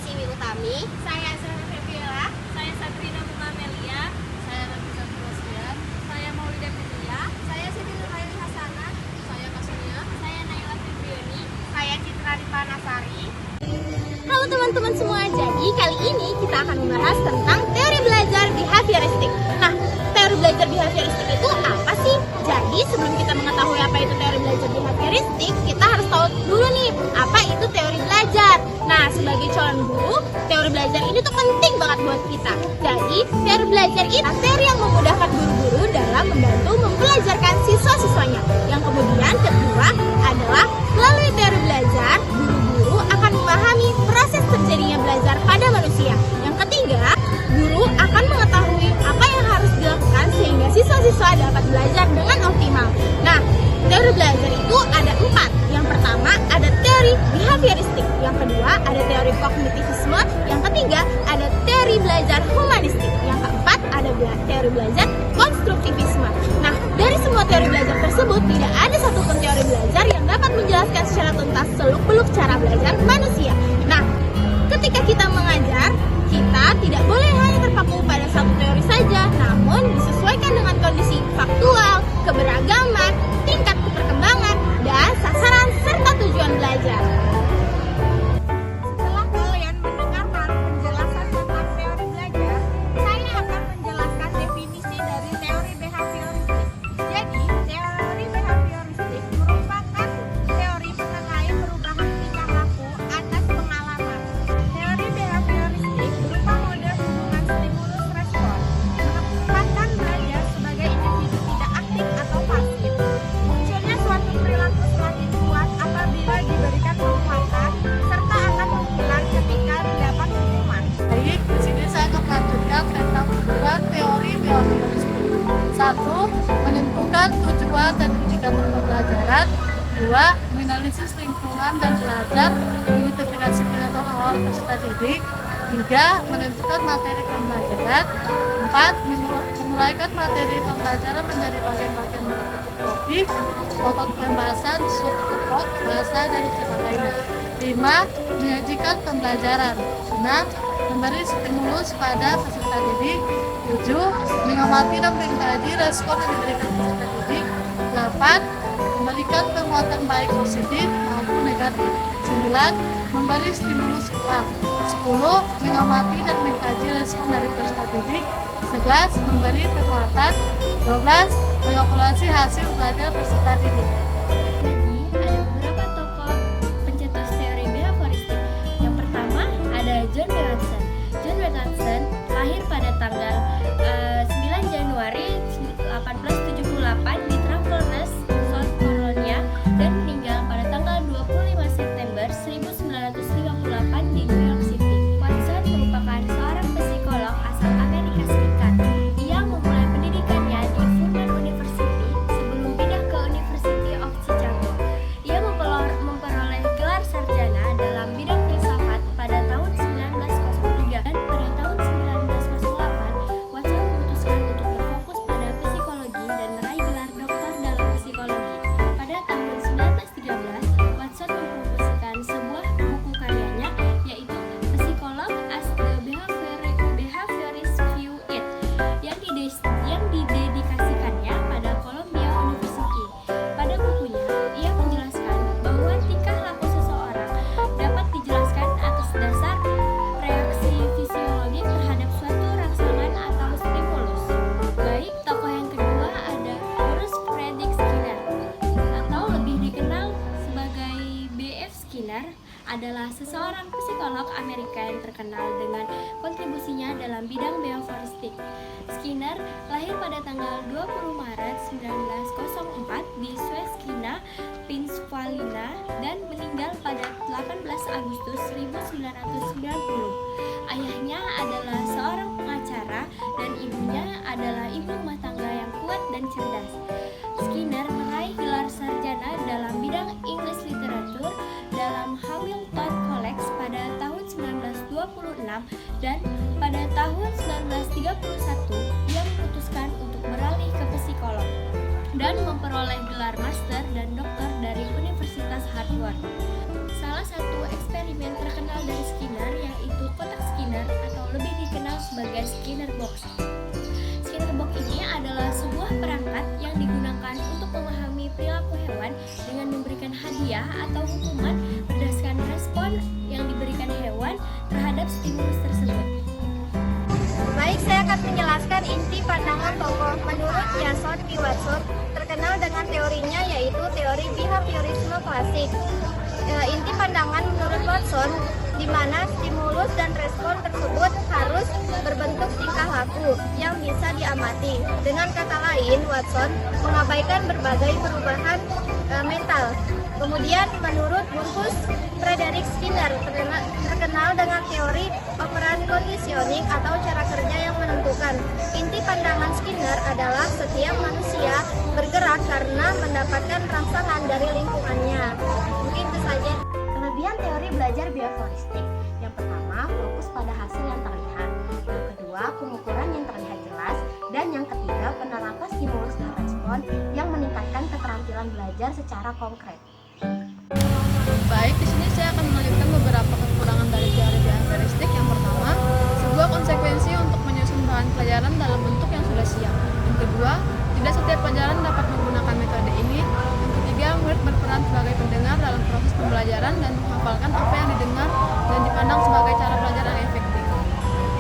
Siwi Utami. Saya Zahra Febiola. Saya Sabrina Mukamelia. Saya Nafisa Rosdian. Saya Maulida Fitria. Saya Siti Nurhaili Hasanah. Saya Kasmia. Saya Naila Fibriani. Saya Citra Rifa Nasari. Halo teman-teman semua, jadi kali ini kita akan membahas tentang teori belajar behavioristik. Nah, teori belajar behavioristik itu apa sih? Jadi sebelum kita mengetahui apa itu teori belajar behavioristik, kita harus tahu dulu nih, apa itu teori belajar. Nah, sebagai calon guru, teori belajar ini tuh penting banget buat kita. Jadi, teori belajar itu teori yang memudahkan guru-guru dalam membantu mempelajarkan siswa-siswanya. Yang kemudian kedua adalah melalui teori belajar, guru-guru akan memahami proses terjadinya belajar pada manusia. Yang ketiga, guru akan mengetahui apa yang harus dilakukan sehingga siswa-siswa dapat belajar dengan optimal. Nah, teori belajar itu ada 4. Yang pertama ada teori behavioristik, yang kedua ada teori kognitivisme, yang ketiga ada teori belajar humanistik, yang keempat ada teori belajar konstruktivisme. Nah, dari semua teori belajar tersebut tidak ada satupun teori belajar yang dapat menjelaskan secara tuntas seluk-beluk cara belajar manusia. Nah, ketika kita mengajar, kita tidak boleh hanya terpaku pada satu teori saja, namun disesuaikan dengan kondisi faktual, keberagaman, tingkat keperkembangan, dan sasaran serta tujuan belajar. Setelah kalian mendengarkan penjelasan tentang teori belajar, saya akan menjelaskan definisi dari teori behavioristik. Jadi, teori behavioristik merupakan teori mengenai perubahan tingkah laku atas pengalaman. Teori behavioristik berupa model hubungan stimulus-respon, menempatkan belajar sebagai individu tidak aktif atau pasif. Munculnya suatu perilaku semakin kuat apabila diberikan penguatan, serta akan menghilang ketika mendapat hukuman. Baik, di sini saya akan melanjutkan tentang tujuan teori behavioristik. 1. Menentukan tujuan dan indikator pembelajaran. 2. Menganalisis lingkungan dan belajar, mengintegrasikan atau awal peserta didik. 3. Menentukan materi pembelajaran. 4. Memulaikan materi pembelajaran menjadi bagian-bagian topik, pokok pembahasan, subtopik, bahasa, dan sebagainya. 5. Menyajikan pembelajaran. 6. Memberi stimulus pada peserta didik. 7. Mengamati dan mengkaji respon yang diberikan peserta didik. 8. Memberikan penguatan baik positif maupun negatif. 9. Memberi stimulus ulang. 10. Mengamati dan mengkaji respon dari peserta didik. 11. Memberi penguatan. 12. Mengevaluasi hasil belajar peserta didik. Jadi, ada beberapa tokoh pencetus teori behavioristik. Yang pertama ada John Bertrandson. John Bertrandson lahir pada tanggal 9 Januari 1878 di Travelers, South Carolina, dan meninggal pada tanggal 25 September 1958 di New York City. Watson merupakan seorang psikolog asal Amerika Serikat. Ia memulai pendidikannya di Furman University sebelum pindah ke University of Chicago. Ia memperoleh gelar sarjana dalam bidang filsafat pada tahun 1903, dan pada tahun 1908 Watson memutuskan untuk berfokus pada psikologi dan meraih gelar doktor dalam psikologi. Pada tahun 1913 Watson mempublikasikan sebuah buku karyanya, yaitu Psychology as the Behaviorist View It, yang didedikasikannya pada Columbia University. Pada bukunya, ia menjelaskan bahwa tingkah laku seseorang dapat dijelaskan atas dasar reaksi fisiologik terhadap suatu rangsangan atau stimulus. Baik, tokoh yang kedua ada Bruce Frederick Skinner, atau lebih dikenal sebagai B.F. Skinner, adalah seseorang psikolog Amerika yang terkenal dengan kontribusinya dalam bidang behavioristik. Skinner lahir pada tanggal 20 Maret 1904 di Susquehanna, Pennsylvania, dan meninggal pada 18 Agustus 1990. Ayahnya adalah seorang pengacara dan ibunya adalah ibu rumah tangga yang kuat dan cerdas. Skinner meraih gelar sarjana dalam bidang English Literature dalam Hamilton College pada tahun 1926, dan pada tahun 1931 ia memutuskan untuk beralih ke psikolog dan memperoleh gelar master dan doktor dari Universitas Harvard. Salah satu eksperimen terkenal dari Skinner yaitu sebagai Skinner Box. Skinner Box ini adalah sebuah perangkat yang digunakan untuk memahami perilaku hewan dengan memberikan hadiah atau hukuman berdasarkan respon yang diberikan hewan terhadap stimulus tersebut. Baik, saya akan menjelaskan inti pandangan tokoh. Menurut Jason P. Watson, terkenal dengan teorinya yaitu teori behaviorisme klasik. Inti pandangan menurut Watson, di mana stimulus dan respon tersebut harus berbentuk tingkah laku yang bisa diamati. Dengan kata lain, Watson mengabaikan berbagai perubahan mental. Kemudian menurut Rufus Frederick Skinner, terkenal dengan teori operant conditioning atau cara kerja yang menentukan. Inti pandangan Skinner adalah setiap manusia bergerak karena mendapatkan rangsangan dari lingkungannya. Mungkin itu saja. Kelebihan teori belajar behavioristik. Yang pertama, fokus pada hasil yang terlihat. Yang kedua, pengukuran yang terlihat jelas. Dan yang ketiga, penerapan stimulus dan respon yang meningkatkan keterampilan belajar secara konkret. Baik, di sini saya akan melanjutkan beberapa kekurangan dari teori behavioristik. Yang pertama, sebuah konsekuensi untuk menyusun bahan pelajaran dalam bentuk yang sudah siap. Yang kedua, tidak setiap pelajaran dapat menggunakan metode ini. Yang ketiga, murid berperan sebagai pendengar dalam proses pembelajaran dan menghafalkan apa yang didengar dan dipandang sebagai cara belajar yang efektif.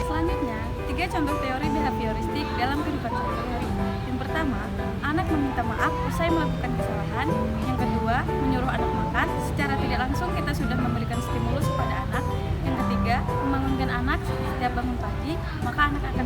Selanjutnya, 3 contoh teori behavioristik dalam kehidupan sehari-hari. Yang pertama, anak meminta maaf usai melakukan kesalahan. Yang kedua, menyuruh anak makan. Secara tidak langsung kita sudah memberikan stimulus kepada anak. Yang ketiga, membangunkan anak setiap bangun pagi, maka anak akan